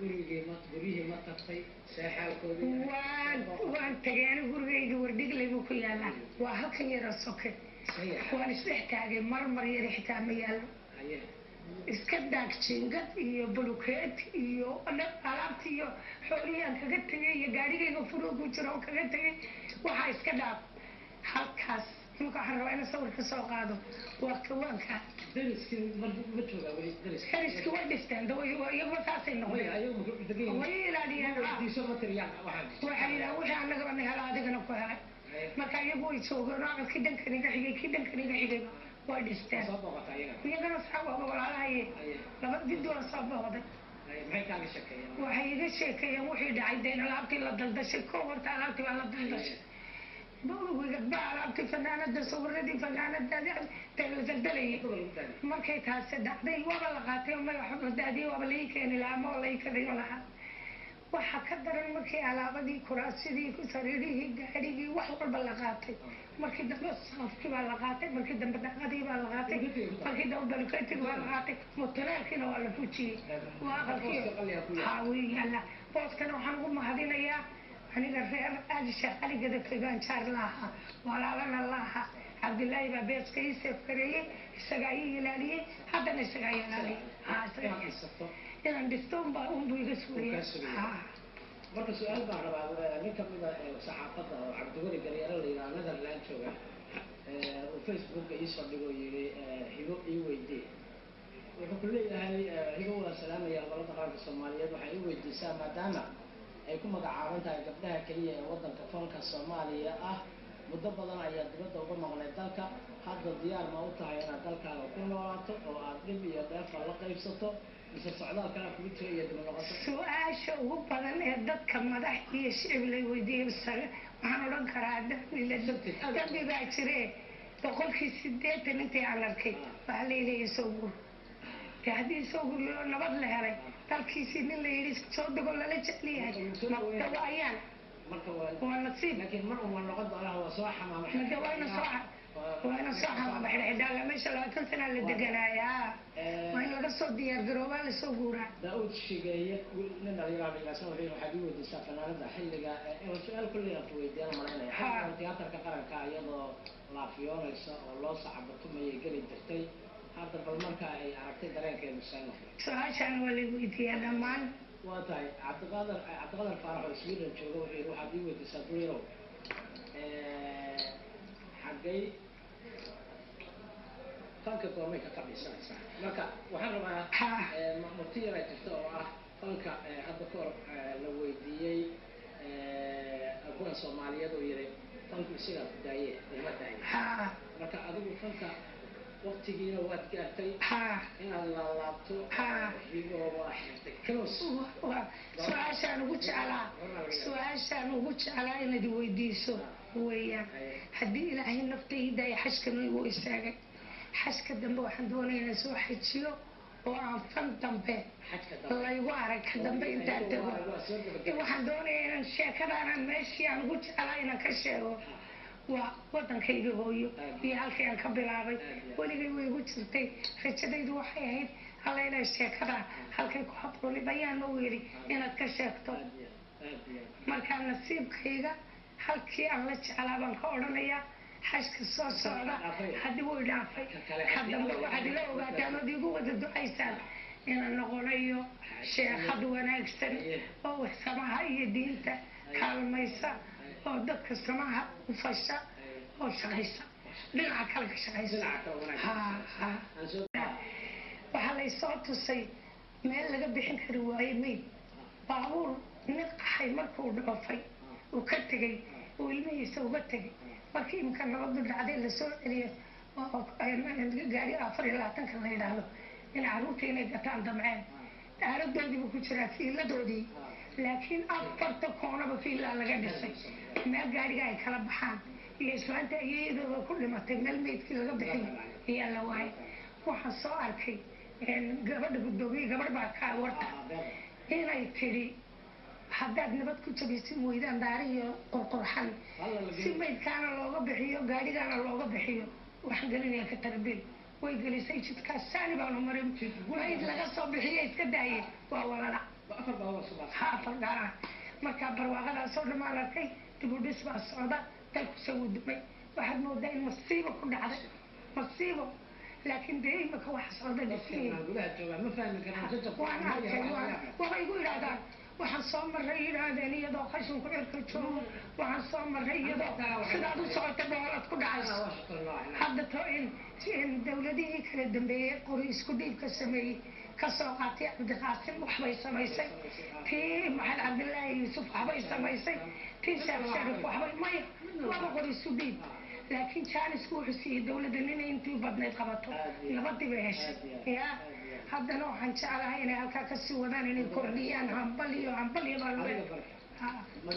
gurigii ma tagtay seexaalkoodii waan tagay anigu gurigayga Wardhigley buu ku yaalaa waa halkan yar soke waan isdhex taagay mar yar xitaa ma yaalo iska daag jingad iyo bulukeet iyo alaabti iyo xooliyaan kaga tagay iyo gaarigayga furo ku jiro kaga tagay waxa iska dhaaf halkaas marka waxaan rabaa inaan sawir ka soo qaado waa kawaanka dariskii ma joogaa weli dariskii way dhisteen iyaguba saasay noqdeen way ilaaliyeen waxay wixii annagaba na hela adigana ku helay marka iyagu way joogeen oo aqalkii dhankan iga xigay kii dhankan iga xigayba way dhisteen iyagana saa waaba walaalahaye labada gidi waan soo booqday waxay iga sheekeeyeen wixii dhacay deen alaabtii la daldashay koo horta alaabtii baa la daldashay wigadba alaabtii fanaanada sawiradii fanaanadaadi la daldalayay markay taasi dhacday waaba la qaatay magaxa daadiyay waaba laii keeni lahaa ma laii kadayo lahaa waxa ka daran markii alaabadii kuraasidii sariirihii gaarigii wax walba la qaatay markii dambe saafkii baa la qaatay markii dambe daaqadii baa la qaatay markii dambe balkeetigii baa la qaatay mutaleelkiina waa la fujiyey waa aqalkii haawi yalla booskana waxaan ugu mahadinayaa aniga reer aadisha qaligada kagaan jaar lahaa walaalana lahaa Cabdullaahi baa beeska ii seefkareeyay isagaa ii ilaaliyay haddana isagaa ilaaliyay inaan dhisto unbuu iga sugayay marka su-aal baan rabaa nin kamid a saxaafadda oo Cabdiweli Garyare la yidhaha Netherland jooga oo Facebooka ii soo dhigoo yidhi hibo ii weydii wuxuu ku leeyahay hibo waa salaamaya gobolada qaranka Soomaaliyeed waxay ii weydiisaa maadaama ay ku magacaaban tahay gabdhaha kaliya ee waddanka falka Soomaaliya ah muddo badan ayaa dibadda uga maqnay dalka hadda diyaar ma u tahay inaad dalkaaga ku noolaato oo aad dhib iyo dheef la qaybsato mise socdaal kala ku jiro iyo dib noqoto su'aasha ugu badan ee dadka madax iyo shicib la weydiiyay waxaan oran karaa dambi baa jire boqolkii 80 intii aan arkay waxa la leeyahay soo guur haddii soo guur loo nabad la helay dalkiisii nin la yidhi soo dego lala jecel yahay ma dawaayaan waa nasiib laakiin mar uma noqon doonaa waa soo xamaamay ma dawaayna soo xamaamay xidhxidhaan meesha 20 sano la deganayaa waa in laga soo diyaar garoobaa la soo guuraa Daawud Shigeeye nin dhalinyaro ah waxaa ii weydiisaa fanaanada xilliga su'aal kulli aan weydiiyay malaynaya tiyaatarka qaranka iyadoo la fiyoonaysa oo loo sacabatumay geli jirtay hadda bal marka ay aragtay dareenkeedu sano su'aashan waa la weydiiyay dhammaan waa tahay Cabdiqadar Faarax oo Sweden jooga waxaad ii weydiisaa duulirow xaggay fanka goormay ka qabiisanaysaa marka waxaan rabaa marti yara jirta oo ah fanka hadda kahor la weydiiyey aqoon Soomaaliyeed oo yiri fanku isaga daayay ilma daayay marka adigu fanka waqtigiina waad gaartay inaad la laabto hibo waa xirtay su'aashaan ugu jeclaa inaad weydiiso weeyaan haddii ilaahay naftayda ay xashkana igu istaagay xashka dambe waxaan doonayaa inaan soo xajiyo oo aan fan dambe laygu arag ka dambe intaan tago waxaan doonayaa inaan sheekadaanan meeshii aan ugu jeclaa inaan ka sheego waa waddankayga hooyo iyo halkii aan ka bilaabay weligay way igu jirtay rajadaydu waxay ahayd alla inay sheekadaa halkay ku habboonid ayaan u yidhi inaad ka sheegto markaa nasiibkayga halkii aan la jeclaa baan ka odhanayaa xashka soo socda haddii wuu dhaafay ka dambe waxaad ila ogaataan ood igu wada ducaysaan inaan noqonayo sheekad wanaagsan oo samaha iyo diinta kaalmaysa oo dadka samaha u fasha oo shaqaysa dhinaca kale ka shaqaysa waxaa laysoo tusay meel laga bixin kari waaye mayd baabuur nin qaxay markuu dhoofay uu ka tegey uu ilmihiisa uga tegey markii imka nabadu dhacday lasoo celiyay gaari 24 la yidhaahdo in carruurtii inay gataan damceen daaradoodiibu ku jiraa fiiladoodii laakiin 4 koonaba fiilaa laga dhisay meel gaariga ay kala baxaan iyo islaanta iyadooda ku dhimatay meel meydkii laga bixiyay ayaa la waayay waxaan soo arkay gabadha gudoomiye gabadh baa ka warta inay tidhi haddaad nabad ku jabaysin weydaan daariyo qurqurxan si maydkaana looga bixiyo gaadhigaana looga bixiyo waxaan gelinaya ka tarbiil way gelisay jidkaas saani baanu marin mayd laga soo bixiyo iska daayay waa walala afar gaaraan markaa barwaaqadaasoo dhammaan arkay dibudhis baa socda dalku soo dumay waxaad moodaa in masiibo ku dhacday masiibo laakiin dee imika waxa socda waan arkay waxay igu yidhaahdaan waxaan soo marray yidhaahdeen iyadoo qashinku cirka joogo waxaan soo marray iyadoo sidaad u socota boolad ku dhacayso hadda to in dawladihii kala dambeeyey qori isku dhiibka sameeyey kasoo qaatay cabdiqaasim waxbay samaysay tii maxamed cabdilaahi yuusuf waxbay samaysay tii sheekh sharif waxbay maya laba qori isu dhiib laakiin jaanisku wuxuu siiyey dawladda inay intii badnayd qabato nabadii bay heshay ya haddana waxaan jeclahay inay halkaa kasii wadaan inay kordhiyaan hambal iyo baa